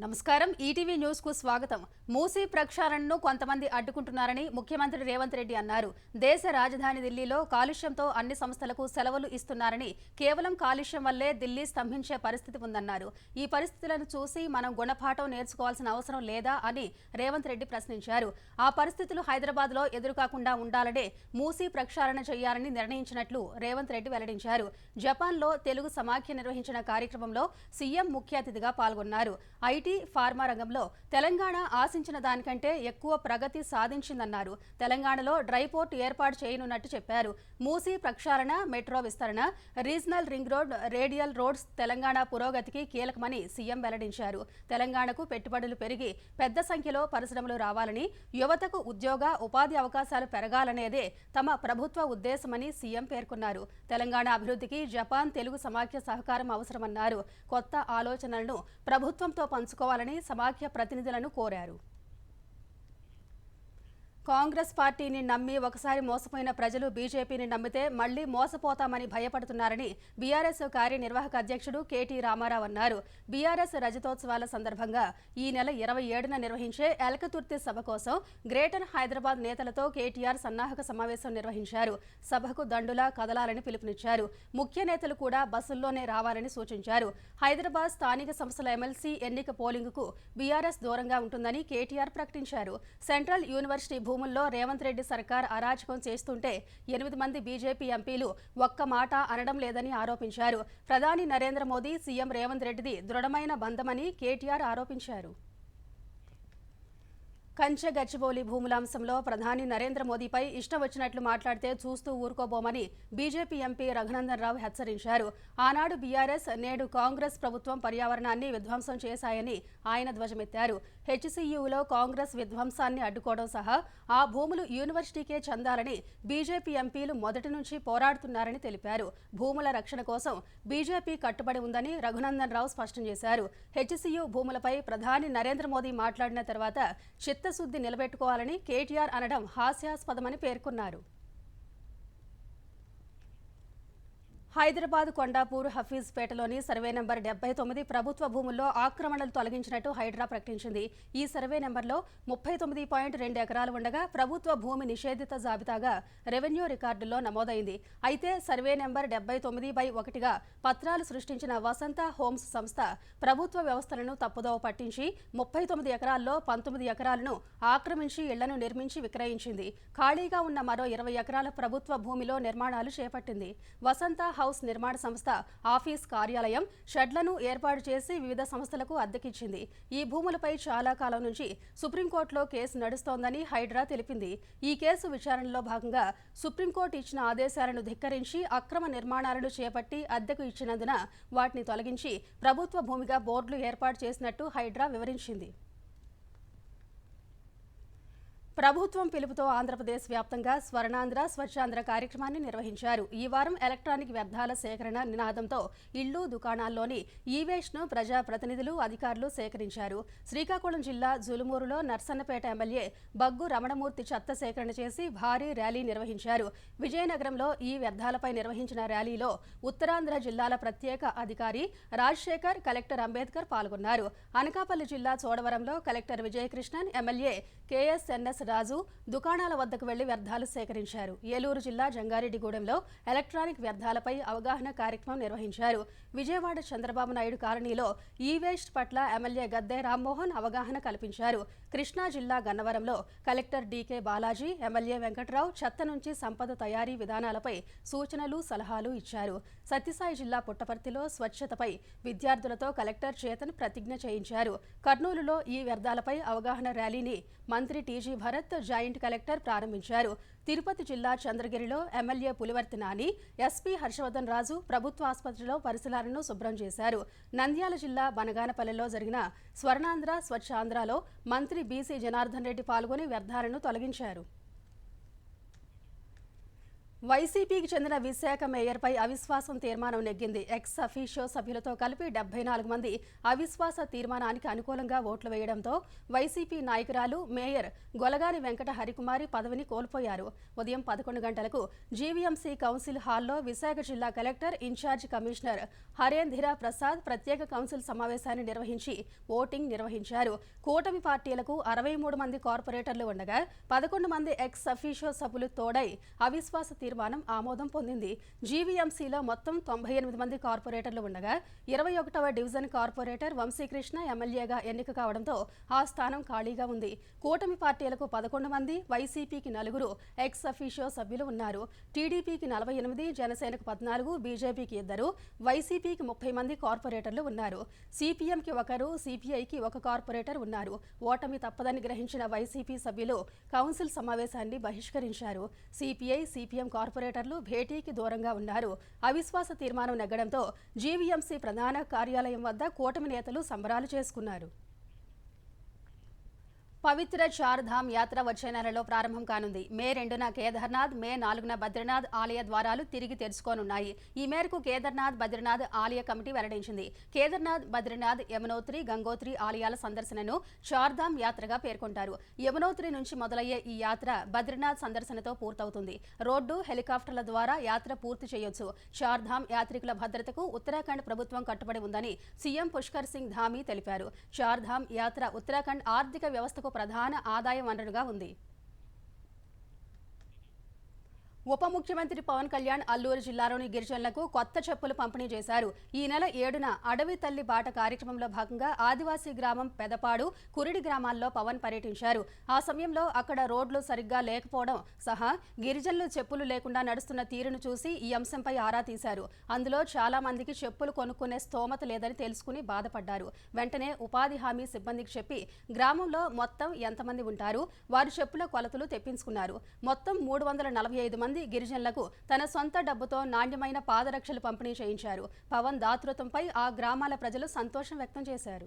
నమస్కారం ETV news కు స్వాగతం. మూసీ ప్రక్షాళనను కొంతమంది అడ్డుకుంటున్నారని ముఖ్యమంత్రి రేవంత్ రెడ్డి అన్నారు. దేశ రాజధాని ఢిల్లీలో కాలుష్యంతో అన్ని సంస్థలకు సెలవులు ఇస్తున్నారని, కేవలం కాలుష్యం వల్లే ఢిల్లీ స్తంభించే పరిస్థితి ఉందన్నారు. ఈ పరిస్థితులను చూసి మనం గుణపాఠం నేర్చుకోవాల్సిన అవసరం లేదా అని రేవంత్ రెడ్డి ప్రశ్నించారు. ఆ పరిస్థితులు హైదరాబాద్ లో ఎదురుకాకుండా ఉండాలనే మూసీ ప్రక్షాళన చేయాలని నిర్ణయించినట్లు రేవంత్ రెడ్డి వెల్లడించారు. జపాన్ లో తెలుగు సమాఖ్య నిర్వహించిన కార్యక్రమంలో సీఎం ముఖ్య అతిథిగా పాల్గొన్నారు. ఐటీ ఫార్మా రంగంలో తెలంగాణ ఆశించిన దానికంటే ఎక్కువ ప్రగతి సాధించిందన్నారు. తెలంగాణలో డ్రై పోర్ట్ ఏర్పాటు చేయనున్నట్టు చెప్పారు. మూసీ ప్రక్షాళన, మెట్రో విస్తరణ, regional ring road, radial roads Telangana పురోగతికి కీలకమని సీఎం వెల్లడించారు. తెలంగాణకు పెట్టుబడులు పెరిగి పెద్ద సంఖ్యలో పరిశ్రమలు రావాలని, యువతకు ఉద్యోగ ఉపాధి అవకాశాలు పెరగాలనేదే తమ ప్రభుత్వ ఉద్దేశమని సీఎం పేర్కొన్నారు. తెలంగాణ అభివృద్ధికి జపాన్ తెలుగు సమాఖ్య సహకారం అవసరమన్నారు. కొత్త ఆలోచనలను ప్రభుత్వంతో పంచుకోవాలని సమాఖ్య ప్రతినిధులను కోరారు. కాంగ్రెస్ పార్టీని నమ్మి ఒకసారి మోసపోయిన ప్రజలు బీజేపీని నమ్మితే మళ్లీ మోసపోతామని భయపడుతున్నారని బీఆర్ఎస్ కార్యనిర్వాహక అధ్యక్షుడు కేటీ రామారావు అన్నారు. బీఆర్ఎస్ రజతోత్సవాల సందర్భంగా ఈ నెల 27న నిర్వహించే ఎలకతుర్తి సభ కోసం గ్రేటర్ హైదరాబాద్ నేతలతో కేటీఆర్ సన్నాహక సమావేశం నిర్వహించారు. సభకు దండులా కదలాలని పిలుపునిచ్చారు. ముఖ్య నేతలు కూడా బస్సుల్లోనే రావాలని సూచించారు. హైదరాబాద్ స్థానిక సంస్థల ఎమ్మెల్సీ ఎన్నిక పోలింగుకు బీఆర్ఎస్ దూరంగా ఉంటుందని కేటీఆర్ ప్రకటించారు. సెంట్రల్ యూనివర్సిటీ భూముల్లో రేవంత్ రెడ్డి సర్కార్ అరాచకం చేస్తుంటే 8 మంది బీజేపీ ఎంపీలు ఒక్క మాట అనడం లేదని ఆరోపించారు. ప్రధాని నరేంద్ర మోదీ, సీఎం రేవంత్ రెడ్డిది దృఢమైన బంధమని కేటీఆర్ ఆరోపించారు. కంచె గచ్చిబౌలి భూముల అంశంలో ప్రధాని నరేంద్ర మోదీపై ఇష్టం వచ్చినట్లు మాట్లాడితే చూస్తూ ఊరుకోబోమని బీజేపీ ఎంపీ రఘునందన్ రావు హెచ్చరించారు. ఆనాడు బీఆర్ఎస్, నేడు కాంగ్రెస్ ప్రభుత్వం పర్యావరణాన్ని విధ్వంసం చేశాయని ఆయన ధ్వజమెత్తారు. హెచ్సీయూలో కాంగ్రెస్ విధ్వంసాన్ని అడ్డుకోవడం సహా ఆ భూములు యూనివర్సిటీకే చెందాలని బీజేపీ ఎంపీలు మొదటి నుంచి పోరాడుతున్నారని తెలిపారు. భూముల రక్షణ కోసం బీజేపీ కట్టుబడి ఉందని రఘునందన్ రావు స్పష్టం చేశారు. హెచ్సీయూ భూములపై ప్రధాని నరేంద్ర మోదీ మాట్లాడిన తర్వాత చిత్తశుద్ధి నిలబెట్టుకోవాలని కేటీఆర్ అనడం హాస్యాస్పదమని పేర్కొన్నారు. హైదరాబాద్ కొండాపూర్ హఫీజ్పేటలోని సర్వే నెంబర్ 79 ప్రభుత్వ భూముల్లో ఆక్రమణలు తొలగించినట్టు హైడ్రా ప్రకటించింది. ఈ సర్వే నెంబర్లో 39.2 ఎకరాలు ఉండగా ప్రభుత్వ భూమి నిషేధిత జాబితాగా రెవెన్యూ రికార్డుల్లో నమోదైంది. అయితే సర్వే నెంబర్ 79/1గా పత్రాలు సృష్టించిన వసంత హోమ్స్ సంస్థ ప్రభుత్వ వ్యవస్థలను తప్పుదోవ పట్టించి 39 ఎకరాల్లో 19 ఎకరాలను ఆక్రమించి ఇళ్లను నిర్మించి విక్రయించింది. ఖాళీగా ఉన్న మరో 20 ఎకరాల ప్రభుత్వ భూమిలో నిర్మాణాలు చేపట్టింది. వసంత హౌస్ నిర్మాణ సంస్థ ఆఫీస్, కార్యాలయం, షెడ్లను ఏర్పాటు చేసి వివిధ సంస్థలకు అద్దెకిచ్చింది. ఈ భూములపై చాలా కాలం నుంచి సుప్రీంకోర్టులో కేసు నడుస్తోందని హైడ్రా తెలిపింది. ఈ కేసు విచారణలో భాగంగా సుప్రీంకోర్టు ఇచ్చిన ఆదేశాలను ధిక్కరించి అక్రమ నిర్మాణాలను చేపట్టి అద్దెకు ఇచ్చినందున వాటిని తొలగించి ప్రభుత్వ భూమిగా బోర్డులు ఏర్పాటు చేసినట్టు హైడ్రా వివరించింది. ప్రభుత్వం పిలుపుతో ఆంధ్రప్రదేశ్ వ్యాప్తంగా స్వర్ణాంధ్ర, స్వచ్ఛాంధ్ర కార్యక్రమాన్ని నిర్వహించారు. ఈ వారం ఎలక్ట్రానిక్ వ్యర్థాల సేకరణ నినాదంతో ఇళ్లు, దుకాణాల్లోని ఈ-వేస్ట్ను ప్రజా ప్రతినిధులు, అధికారులు సేకరించారు. శ్రీకాకుళం జిల్లా జులుమూరులో నర్సన్నపేట ఎమ్మెల్యే బగ్గు రమణమూర్తి చెత్త సేకరణ చేసి భారీ ర్యాలీ నిర్వహించారు. విజయనగరంలో ఈ వ్యర్థాలపై నిర్వహించిన ర్యాలీలో ఉత్తరాంధ్ర జిల్లాల ప్రత్యేక అధికారి రాజశేఖర్, కలెక్టర్ అంబేద్కర్ పాల్గొన్నారు. అనకాపల్లి జిల్లా చోడవరంలో కలెక్టర్ విజయకృష్ణన్, ఎమ్మెల్యే కేఎస్ఎన్ఎస్ రాజు దుకాణాల వద్దకు వెళ్లి వ్యర్థాలు సేకరించారు. ఏలూరు జిల్లా జంగారెడ్డిగూడెంలో ఎలక్ట్రానిక్ వ్యర్థాలపై అవగాహన కార్యక్రమం నిర్వహించారు. విజయవాడ చంద్రబాబు నాయుడు కాలనీలో ఈ-వేస్ట్ పట్ల ఎమ్మెల్యే గద్దె రామ్మోహన్ అవగాహన కల్పించారు. కృష్ణా జిల్లా గన్నవరంలో collector D K Balaji, MLA Venkatrao చెత్త నుంచి సంపద తయారీ విధానాలపై సూచనలు, సలహాలు ఇచ్చారు. సత్యసాయి జిల్లా పుట్టపర్తిలో స్వచ్ఛతపై విద్యార్థులతో కలెక్టర్ చేతన్ ప్రతిజ్ఞ చేయించారు. కర్నూలులో ఈ వ్యర్థాలపై అవగాహన ర్యాలీని మంత్రి టీజీ భరత్, జాయింట్ కలెక్టర్ ప్రారంభించారు. తిరుపతి జిల్లా చంద్రగిరిలో ఎమ్మెల్యే పులివర్తి నాని, ఎస్పీ హర్షవర్ధన్ రాజు ప్రభుత్వ ఆసుపత్రిలో పరిసరాలను శుభ్రం చేశారు. నంద్యాల జిల్లా బనగానపల్లెలో జరిగిన స్వర్ణాంధ్ర, స్వచ్ఛాంధ్రలో మంత్రి బీసీ జనార్దన్ రెడ్డి పాల్గొని వ్యర్థాలను తొలగించారు. వైసీపీకి చెందిన విశాఖ మేయర్పై అవిశ్వాసం తీర్మానం నెగ్గింది. ఎక్స్ అఫీషియో సభ్యులతో కలిపి 74 మంది అవిశ్వాస తీర్మానానికి అనుకూలంగా ఓట్లు వేయడంతో వైసీపీ నాయకురాలు మేయర్ గొలగాని వెంకట హరికుమారి పదవిని కోల్పోయారు. ఉదయం 11 గంటలకు జీవీఎంసీ కౌన్సిల్ హాల్లో విశాఖ జిల్లా collector incharge commissioner Harendhira Prasad ప్రత్యేక కౌన్సిల్ సమావేశాన్ని నిర్వహించి ఓటింగ్ నిర్వహించారు. కూటమి పార్టీలకు 63 మంది కార్పొరేటర్లు ఉండగా 11 మంది ఎక్స్ అఫీషియో సభ్యులు తోడై అవిశ్వాస తీర్మానం ఆమోదం పొందింది. జీవీఎంసీలో మొత్తం 98 మంది కార్పొరేటర్లు ఉండగా 21వ డివిజన్ కార్పొరేటర్ వంశీకృష్ణ ఎమ్మెల్యేగా ఎన్నిక కావడంతో ఆ స్థానం ఖాళీగా ఉంది. కూటమి పార్టీలకు 11 మంది, వైసీపీకి 4 ఎక్స్ అఫీషియో సభ్యులు ఉన్నారు. టీడీపీకి 48, జనసేనకు 14, బీజేపీకి 2, వైసీపీకి 30 మంది కార్పొరేటర్లు ఉన్నారు. సిపిఎంకి 1, సిపిఐకి 1 కార్పొరేటర్ ఉన్నారు. ఓటమి తప్పదని గ్రహించిన వైసీపీ సభ్యులు కౌన్సిల్ సమావేశాన్ని బహిష్కరించారు. సిపిఐ, సిపిఎం కార్పొరేటర్లు భేటీకి దూరంగా ఉన్నారు. అవిశ్వాస తీర్మానం నెగ్గడంతో జీవీఎంసీ ప్రధాన కార్యాలయం వద్ద కూటమి నేతలు సంబరాలు చేసుకున్నారు. పవిత్ర చార్ధామ్ యాత్ర వచ్చే నెలలో ప్రారంభం కానుంది. మే 2న కేదార్నాథ్, మే 4న బద్రీనాథ్ ఆలయ ద్వారాలు తిరిగి తెరుచుకోనున్నాయి. ఈ మేరకు కేదార్నాథ్, బద్రీనాథ్ ఆలయ కమిటీ వెల్లడించింది. కేదార్నాథ్, బద్రీనాథ్, యమునోత్రి, గంగోత్రి ఆలయాల సందర్శనను చార్ధామ్ యాత్రగా పేర్కొంటారు. యమునోత్రి నుంచి మొదలయ్యే ఈ యాత్ర బద్రీనాథ్ సందర్శనతో పూర్తవుతుంది. రోడ్డు, హెలికాప్టర్ల ద్వారా యాత్ర పూర్తి చేయొచ్చు. చార్ధామ్ యాత్రికుల భద్రతకు ఉత్తరాఖండ్ ప్రభుత్వం కట్టుబడి ఉందని సీఎం పుష్కర్ సింగ్ ధామీ తెలిపారు. చార్ధామ్ యాత్ర ఉత్తరాఖండ్ ఆర్థిక వ్యవస్థకు ప్రధాన ఆదాయ వనరుగా ఉంది. ఉప ముఖ్యమంత్రి పవన్ కళ్యాణ్ అల్లూరు జిల్లాలోని గిరిజనులకు కొత్త చెప్పులు పంపిణీ చేశారు. ఈ నెల 7న అడవి తల్లి బాట కార్యక్రమంలో భాగంగా ఆదివాసీ గ్రామం పెదపాడు, కురిడి గ్రామాల్లో పవన్ పర్యటించారు. ఆ సమయంలో అక్కడ రోడ్లు సరిగ్గా లేకపోవడం సహా గిరిజనులు చెప్పులు లేకుండా నడుస్తున్న తీరును చూసి ఈ అంశంపై ఆరా తీశారు. అందులో చాలా మందికి చెప్పులు కొనుక్కునే స్తోమత లేదని తెలుసుకుని బాధపడ్డారు. వెంటనే ఉపాధి హామీ సిబ్బందికి చెప్పి గ్రామంలో మొత్తం ఎంతమంది ఉంటారు, వారి చెప్పుల కొలతలు తెప్పించుకున్నారు. మొత్తం 345 మంది గిరిజనులకు తన సొంత డబ్బుతో నాణ్యమైన పాదరక్షలు పంపిణీ చేయించారు. పవన్ దాతృత్వంపై ఆ గ్రామాల ప్రజలు సంతోషం వ్యక్తం చేశారు.